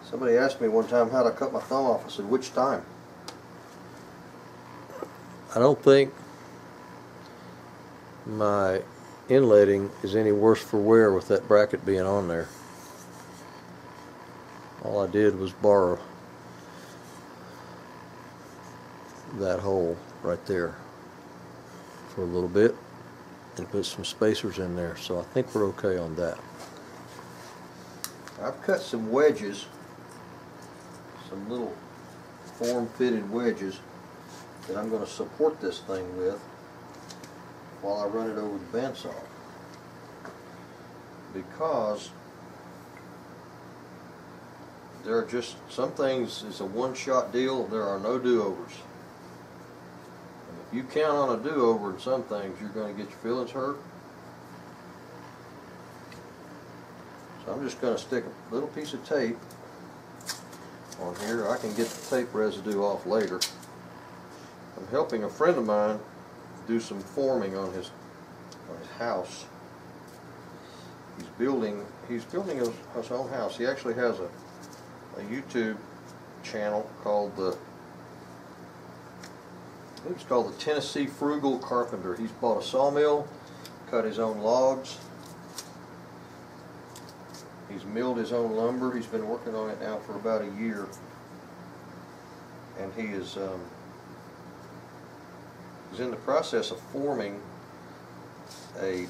Somebody asked me one time how'd I cut my thumb off. I said, which time? I don't think my inletting is any worse for wear with that bracket being on there. All I did was borrow that hole right there for a little bit and put some spacers in there, so I think we're okay on that. I've cut some wedges, some little form-fitted wedges that I'm going to support this thing with while I run it over the bandsaw, because there are just some things, it's a one-shot deal, there are no do-overs. And if you count on a do-over in some things, you're going to get your feelings hurt. So I'm just going to stick a little piece of tape on here. I can get the tape residue off later. I'm helping a friend of mine do some forming on his house. He's building his own house. He actually has a YouTube channel called I think it's called the Tennessee Frugal Carpenter. He's bought a sawmill, cut his own logs, he's milled his own lumber. He's been working on it now for about a year, and he is he's in the process of forming a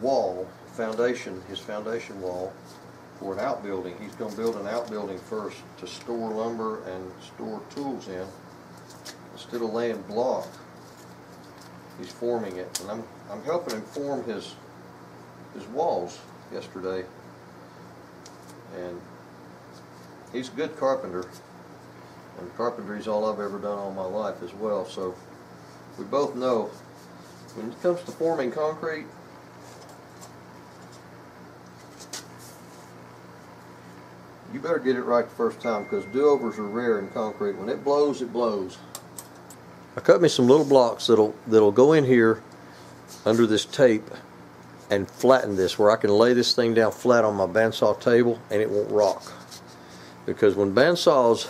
wall, his foundation wall for an outbuilding. He's going to build an outbuilding first to store lumber and store tools in. Instead of laying block, he's forming it, and I'm helping him form his walls yesterday. And he's a good carpenter, and carpentry is all I've ever done all my life as well. So we both know when it comes to forming concrete, you better get it right the first time, because do-overs are rare in concrete. When it blows, it blows. I cut me some little blocks that'll go in here under this tape and flatten this, where I can lay this thing down flat on my bandsaw table and it won't rock. Because when bandsaws,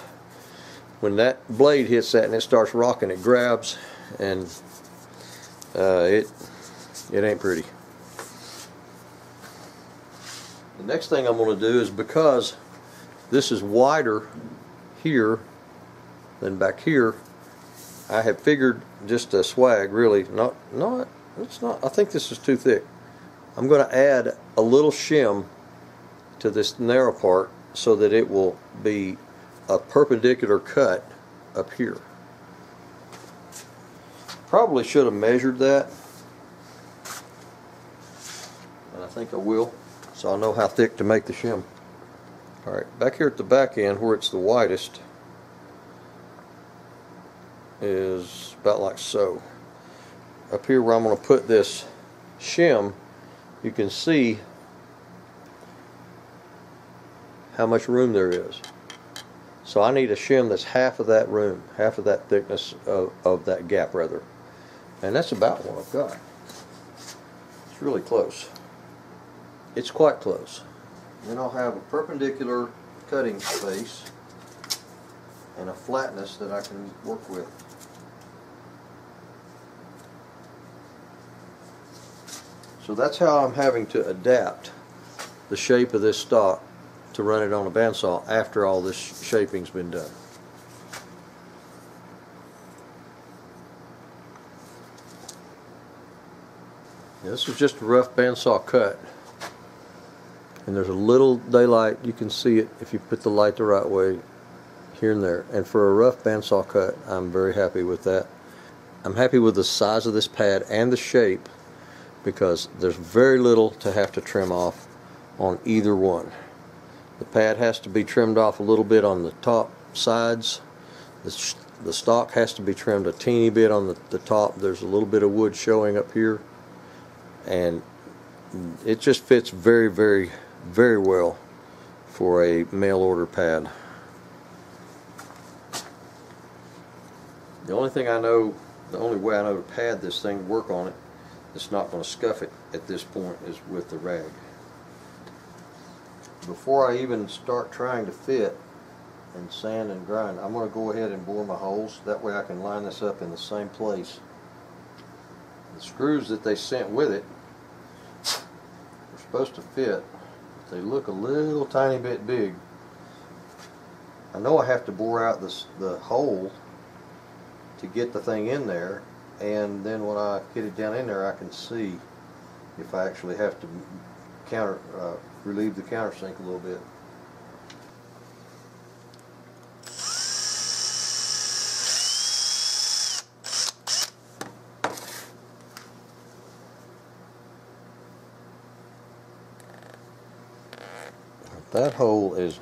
when that blade hits that and it starts rocking, it grabs, and it ain't pretty. The next thing I'm going to do is, because this is wider here than back here, I have figured just a swag, really, it's not, I think this is too thick. I'm going to add a little shim to this narrow part so that it will be a perpendicular cut up here. Probably should have measured that, and I think I will, so I'll know how thick to make the shim. Alright, back here at the back end where it's the widest is about like so. Up here where I'm going to put this shim, you can see how much room there is. So I need a shim that's half of that room, half of that thickness of that gap rather. And that's about what I've got. It's really close. It's quite close. Then I'll have a perpendicular cutting space and a flatness that I can work with. So that's how I'm having to adapt the shape of this stock to run it on a bandsaw after all this shaping's been done. Now, this is just a rough bandsaw cut, and there's a little daylight. You can see it if you put the light the right way here and there. And for a rough bandsaw cut, I'm very happy with that. I'm happy with the size of this pad and the shape, because there's very little to have to trim off on either one. The pad has to be trimmed off a little bit on the top sides. The stock has to be trimmed a teeny bit on the top. There's a little bit of wood showing up here, and it just fits very, very, very well for a mail order pad. The only way I know to pad this thing, work on it, it's not going to scuff it at this point, is with the rag. before I even start trying to fit and sand and grind, I'm going to go ahead and bore my holes. That way I can line this up in the same place. The screws that they sent with it are supposed to fit, but they look a little tiny bit big. I know I have to bore out the hole to get the thing in there, and then when I get it down in there, I can see if I actually have to relieve the countersink a little bit. That hole is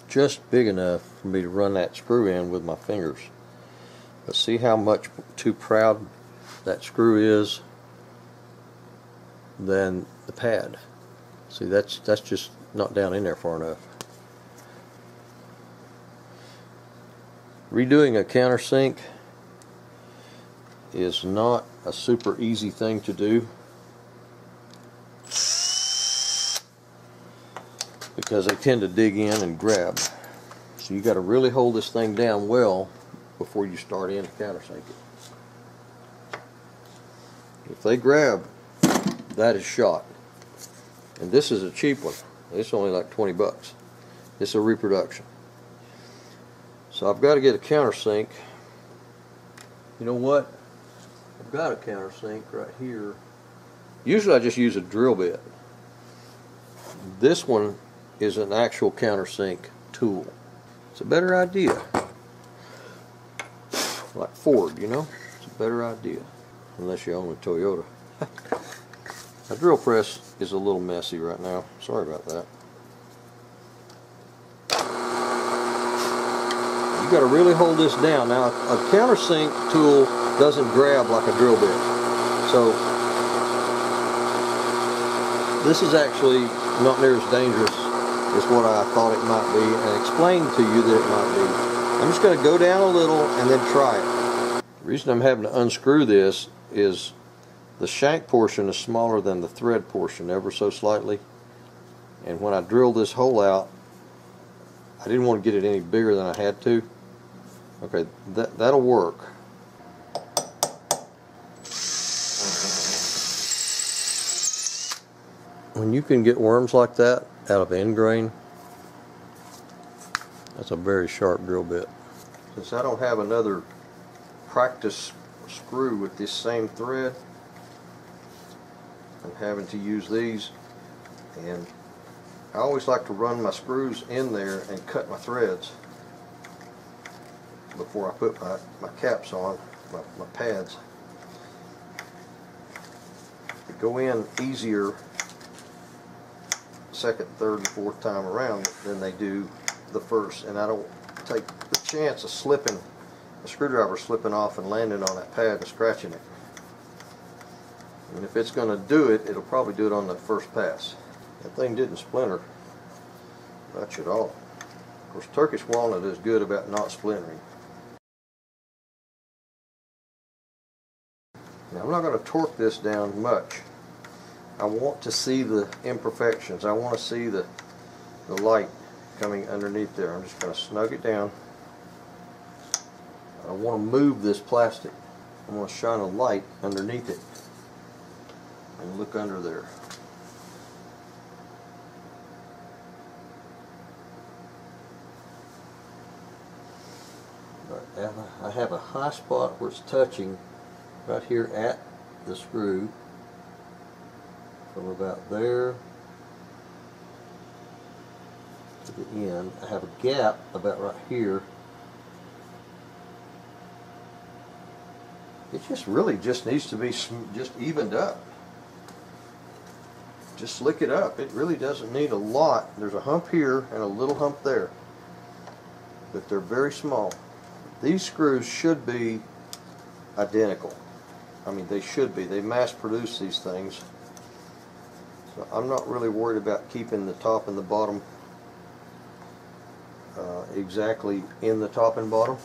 just big enough for me to run that screw in with my fingers. But see how much too proud that screw is than the pad. See, that's just not down in there far enough. Redoing a countersink is not a super easy thing to do, because they tend to dig in and grab. So you got to really hold this thing down well before you start in to countersink it. If they grab, that is shot. And this is a cheap one. It's only like 20 bucks. It's a reproduction. So I've got to get a countersink. You know what? I've got a countersink right here. Usually I just use a drill bit. This one is an actual countersink tool. It's a better idea. Like Ford, you know? It's a better idea. Unless you own a Toyota. My drill press is a little messy right now. Sorry about that. You got to really hold this down. Now, a countersink tool doesn't grab like a drill bit. So, this is actually not near as dangerous as what I thought it might be, and explained to you that it might be. I'm just going to go down a little and then try it. The reason I'm having to unscrew this is the shank portion is smaller than the thread portion ever so slightly, and when I drilled this hole out, I didn't want to get it any bigger than I had to. Okay, that'll work. When you can get worms like that out of end grain, that's a very sharp drill bit. Since I don't have another practice screw with this same thread, I'm having to use these, and I always like to run my screws in there and cut my threads before I put my caps on, my pads. They go in easier second, third, and fourth time around than they do the first, and I don't take the chance of slipping, a screwdriver slipping off and landing on that pad and scratching it. And if it's going to do it, it'll probably do it on the first pass. That thing didn't splinter much at all. Of course, Turkish walnut is good about not splintering. Now, I'm not going to torque this down much. I want to see the imperfections. I want to see the light coming underneath there. I'm just going to snug it down. I want to move this plastic. I want to shine a light underneath it and look under there. I have a high spot where it's touching right here at the screw, from about there to the end. I have a gap about right here. It just really just needs to be just evened up. Just slick it up. It really doesn't need a lot. There's a hump here and a little hump there, but they're very small. These screws should be identical. I mean, they should be. They mass produce these things. So I'm not really worried about keeping the top and the bottom exactly in the top and bottom.